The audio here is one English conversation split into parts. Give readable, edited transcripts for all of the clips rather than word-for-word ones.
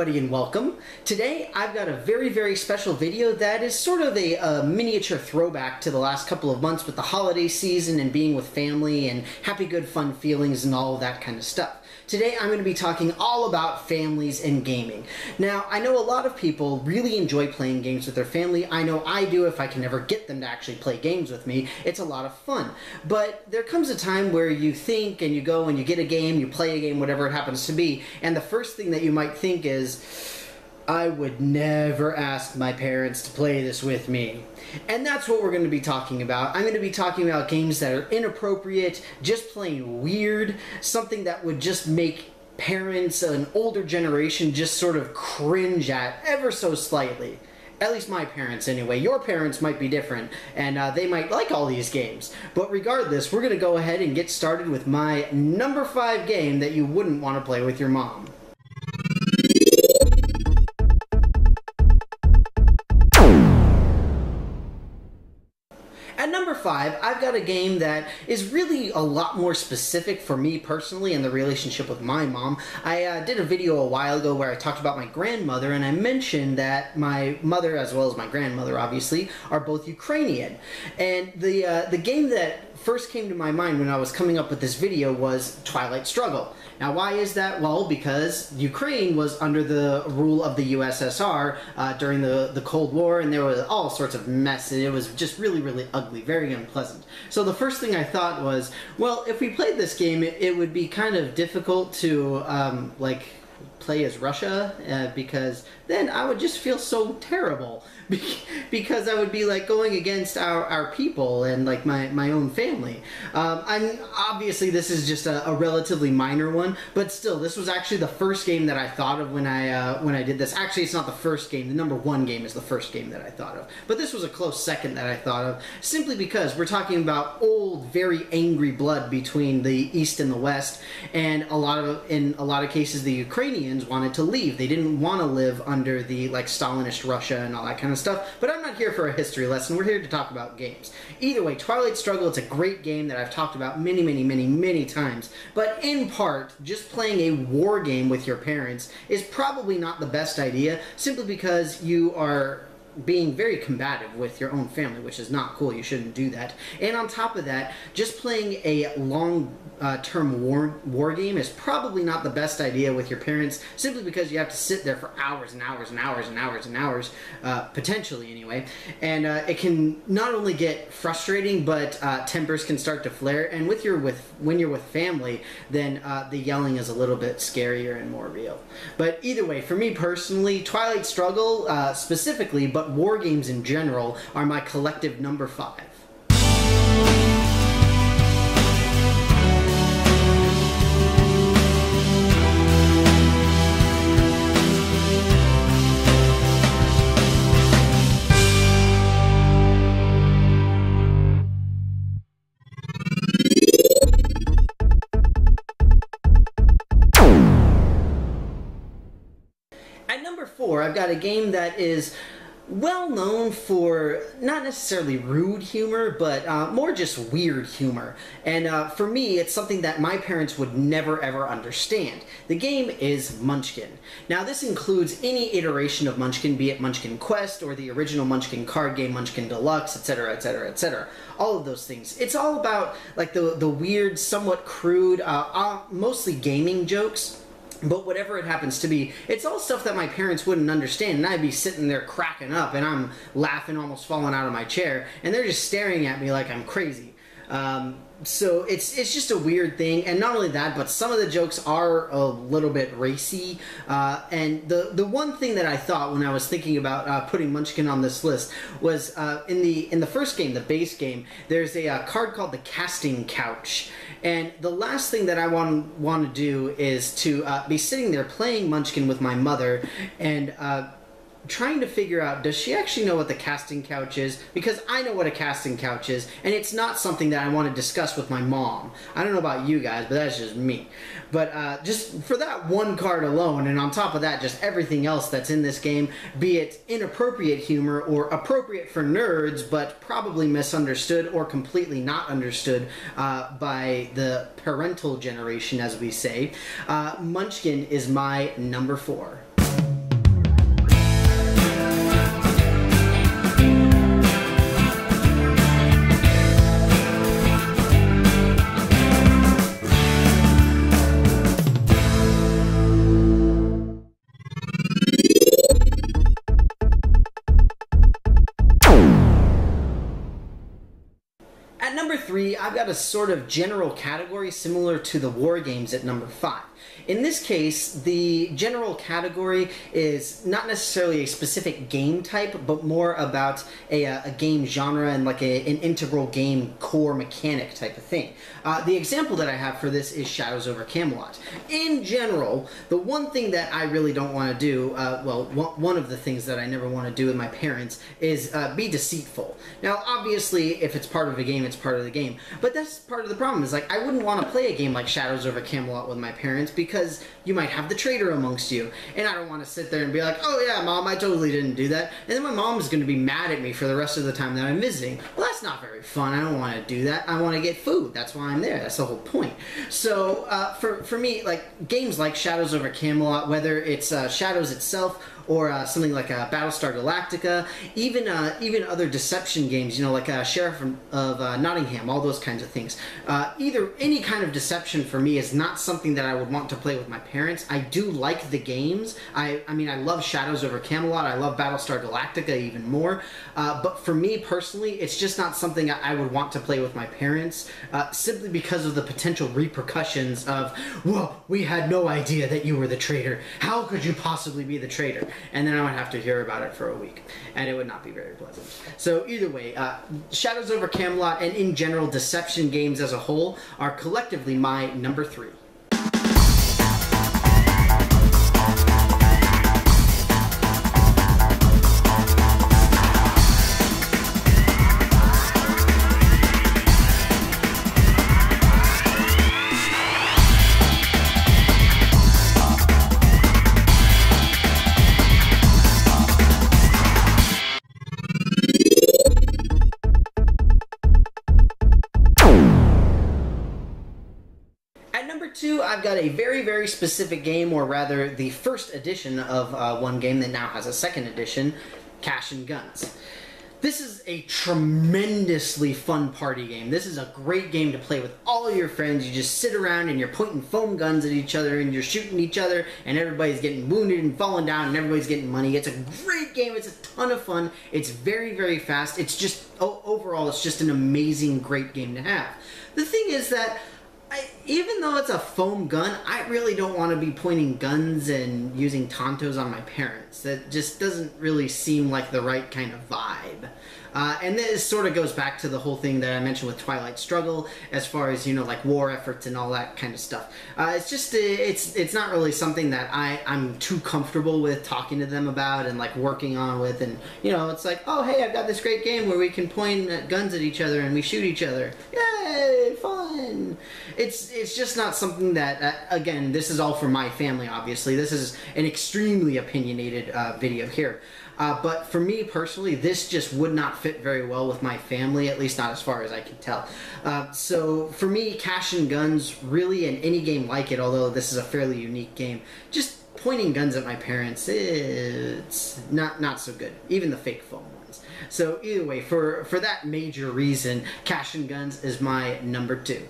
everybody and welcome. Today I've got a very special video that is sort of a miniature throwback to the last couple of months with the holiday season and being with family and happy good fun feelings and all of that kind of stuff. Today I'm going to be talking all about families and gaming. Now I know a lot of people really enjoy playing games with their family. I know I do. If I can ever get them to actually play games with me, it's a lot of fun. But there comes a time where you think and you go and you get a game, you play a game, whatever it happens to be, and the first thing that you might think is, I would never ask my parents to play this with me. And that's what we're going to be talking about. I'm going to be talking about games that are inappropriate, just plain weird, something that would just make parents, an older generation, just sort of cringe at ever so slightly. At least my parents anyway. Your parents might be different, and they might like all these games. But regardless, we're going to go ahead and get started with my number 5 game that you wouldn't want to play with your mom. At number 5, I've got a game that is really a lot more specific for me personally and the relationship with my mom. I did a video a while ago where I talked about my grandmother, and I mentioned that my mother, as well as my grandmother obviously, are both Ukrainian. And the game that first came to my mind when I was coming up with this video was Twilight Struggle. Now why is that? Well, because Ukraine was under the rule of the USSR during the Cold War, and there was all sorts of mess, and it was just really ugly, very unpleasant. So the first thing I thought was, well, if we played this game, it would be kind of difficult to like play as Russia, because then I would just feel so terrible because I would be like going against our people and like my own family. Obviously this is just a relatively minor one, but still, this was actually the first game that I thought of when I did this. Actually, it's not the first game. The number 1 game is the first game that I thought of, but this was a close second that I thought of, simply because we're talking about old, very angry blood between the East and the West, and in a lot of cases the Ukrainians wanted to leave. They didn't want to live under the like Stalinist Russia and all that kind of stuff. But I'm not here for a history lesson. We're here to talk about games. Either way, Twilight Struggle, it's a great game that I've talked about many times. But in part, just playing a war game with your parents is probably not the best idea, simply because you are being very combative with your own family, which is not cool. You shouldn't do that. And on top of that, just playing a long-term war game is probably not the best idea with your parents, simply because you have to sit there for hours and hours, potentially anyway. And it can not only get frustrating, but tempers can start to flare. And when you're with family, then the yelling is a little bit scarier and more real. But either way, for me personally, Twilight Struggle specifically, but war games in general, are my collective number 5. At number 4, I've got a game that is well known for not necessarily rude humor, but more just weird humor. And for me, it's something that my parents would never ever understand. The game is Munchkin. Now this includes any iteration of Munchkin, be it Munchkin Quest or the original Munchkin card game, Munchkin Deluxe, etc, etc. All of those things. It's all about like the weird, somewhat crude, mostly gaming jokes. But whatever it happens to be, it's all stuff that my parents wouldn't understand, and I'd be sitting there cracking up, and I'm laughing, almost falling out of my chair, and they're just staring at me like I'm crazy. So it's just a weird thing, and not only that, but some of the jokes are a little bit racy. And the one thing that I thought when I was thinking about putting Munchkin on this list was in the first game, the base game, there's a card called the Casting Couch. And the last thing that I want to do is to be sitting there playing Munchkin with my mother and trying to figure out, does she actually know what the casting couch is? Because I know what a casting couch is, and it's not something that I want to discuss with my mom. I don't know about you guys, but that's just me. But just for that one card alone, and on top of that, just everything else that's in this game, be it inappropriate humor or appropriate for nerds, but probably misunderstood or completely not understood by the parental generation, as we say, Munchkin is my number 4. got a sort of general category similar to the war games at number 5. In this case, the general category is not necessarily a specific game type, but more about a game genre and like an integral game core mechanic type of thing. The example that I have for this is Shadows over Camelot. In general, the one thing that I really don't want to do, well, one of the things that I never want to do with my parents is be deceitful. Now, obviously, if it's part of a game, it's part of the game. But that's part of the problem, is like, I wouldn't want to play a game like Shadows over Camelot with my parents because you might have the traitor amongst you. And I don't want to sit there and be like, oh yeah, Mom, I totally didn't do that. And then my mom's going to be mad at me for the rest of the time that I'm visiting. Well, that's not very fun. I don't want to do that. I want to get food. That's why I'm there. That's the whole point. So for me, like games like Shadows over Camelot, whether it's Shadows itself or something like Battlestar Galactica, even other deception games, you know, like Sheriff of Nottingham, all those kinds of things. Any kind of deception for me is not something that I would want to play with my parents. I do like the games. I mean, I love Shadows over Camelot. I love Battlestar Galactica even more. But for me personally, it's just not something I would want to play with my parents, simply because of the potential repercussions of, whoa, we had no idea that you were the traitor. How could you possibly be the traitor? And then I would have to hear about it for a week, and it would not be very pleasant. So either way, Shadows over Camelot and in general deception games as a whole are collectively my number 3. I've got a very, very specific game, or rather the first edition of one game that now has a second edition, Cash and Guns. This is a tremendously fun party game. This is a great game to play with all of your friends. You just sit around and you're pointing foam guns at each other and you're shooting each other and everybody's getting wounded and falling down and everybody's getting money. It's a great game. It's a ton of fun. It's very, very fast. It's just, overall, it's just an amazing, great game to have. The thing is that even though it's a foam gun, I really don't want to be pointing guns and using Tontos on my parents. That just doesn't really seem like the right kind of vibe. And this sort of goes back to the whole thing that I mentioned with Twilight Struggle, as far as, you know, like war efforts and all that kind of stuff. It's just, it's not really something that I'm too comfortable with talking to them about and like working on with, and, you know, it's like, oh hey, I've got this great game where we can point guns at each other and we shoot each other. Yay, fun! It's just not something that, again, this is all for my family, obviously. This is an extremely opinionated video here. But for me personally, this just would not fit very well with my family, at least not as far as I can tell. So for me, Cash and Guns, really, and any game like it, although this is a fairly unique game, just pointing guns at my parents, it's not so good. Even the fake foam ones. So either way, for that major reason, Cash and Guns is my number 2.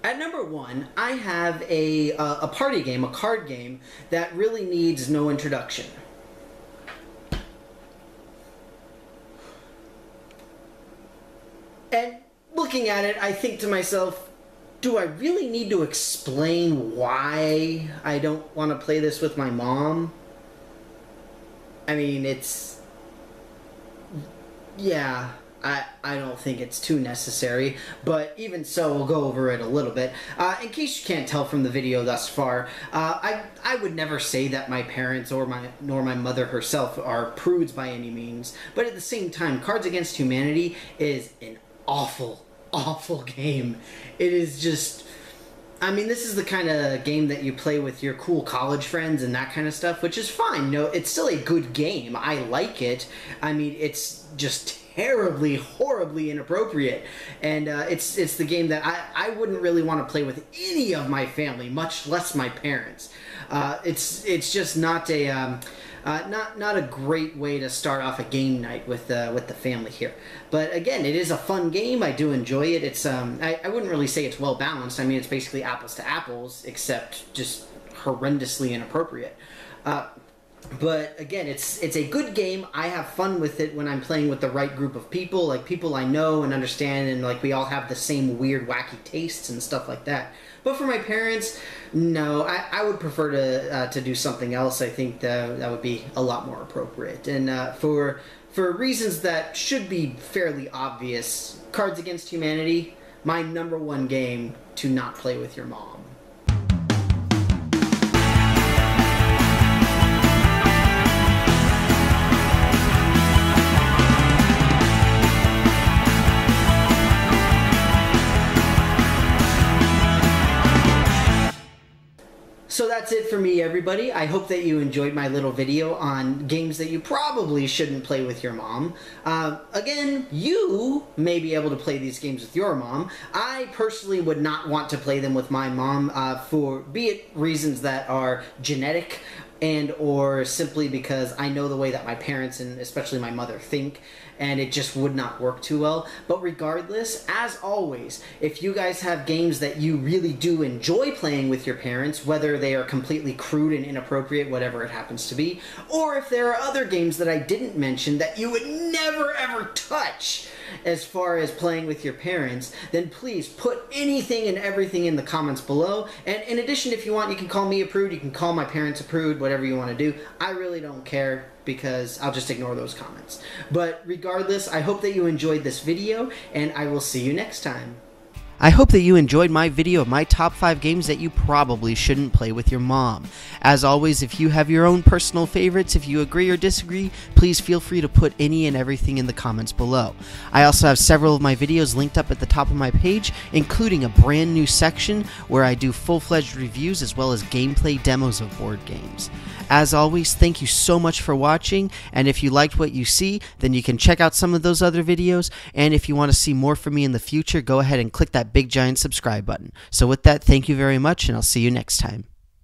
At number 1, I have a party game, a card game, that really needs no introduction. And looking at it, I think to myself, do I really need to explain why I don't want to play this with my mom? I mean, it's... yeah... I don't think it's too necessary, but even so, we'll go over it a little bit. In case you can't tell from the video thus far, I would never say that my parents nor my mother herself are prudes by any means, but at the same time, Cards Against Humanity is an awful, awful game. It is just... I mean, this is the kind of game that you play with your cool college friends and that kind of stuff, which is fine. No, it's still a good game. I like it. I mean, it's just terribly, horribly inappropriate. And it's the game that I wouldn't really want to play with any of my family, much less my parents. It's just not a... Not a great way to start off a game night with the family here. But again, it is a fun game. I do enjoy it. It's I wouldn't really say it's well balanced. I mean, it's basically apples to apples, except just horrendously inappropriate. But again, it's a good game. I have fun with it when I'm playing with the right group of people, like people I know and understand, and like we all have the same weird, wacky tastes and stuff like that. But for my parents, no, I would prefer to do something else. I think that would be a lot more appropriate. And for reasons that should be fairly obvious, Cards Against Humanity, my #1 game to not play with your mom. So that's it for me, everybody. I hope that you enjoyed my little video on games that you probably shouldn't play with your mom. Again, you may be able to play these games with your mom. I personally would not want to play them with my mom for be it reasons that are genetic and or simply because I know the way that my parents and especially my mother think, and it just would not work too well. But regardless, as always, if you guys have games that you really do enjoy playing with your parents, whether they are completely crude and inappropriate, whatever it happens to be, or if there are other games that I didn't mention that you would never ever touch as far as playing with your parents, then please put anything and everything in the comments below. And in addition, if you want, you can call me a prude, you can call my parents a prude, whatever you want to do. I really don't care, because I'll just ignore those comments. But regardless, I hope that you enjoyed this video, and I will see you next time. I hope that you enjoyed my video of my top 5 games that you probably shouldn't play with your mom. As always, if you have your own personal favorites, if you agree or disagree, please feel free to put any and everything in the comments below. I also have several of my videos linked up at the top of my page, including a brand new section where I do full-fledged reviews as well as gameplay demos of board games. As always, thank you so much for watching, and if you liked what you see, then you can check out some of those other videos, and if you want to see more from me in the future, go ahead and click that big giant subscribe button. So with that, thank you very much, and I'll see you next time.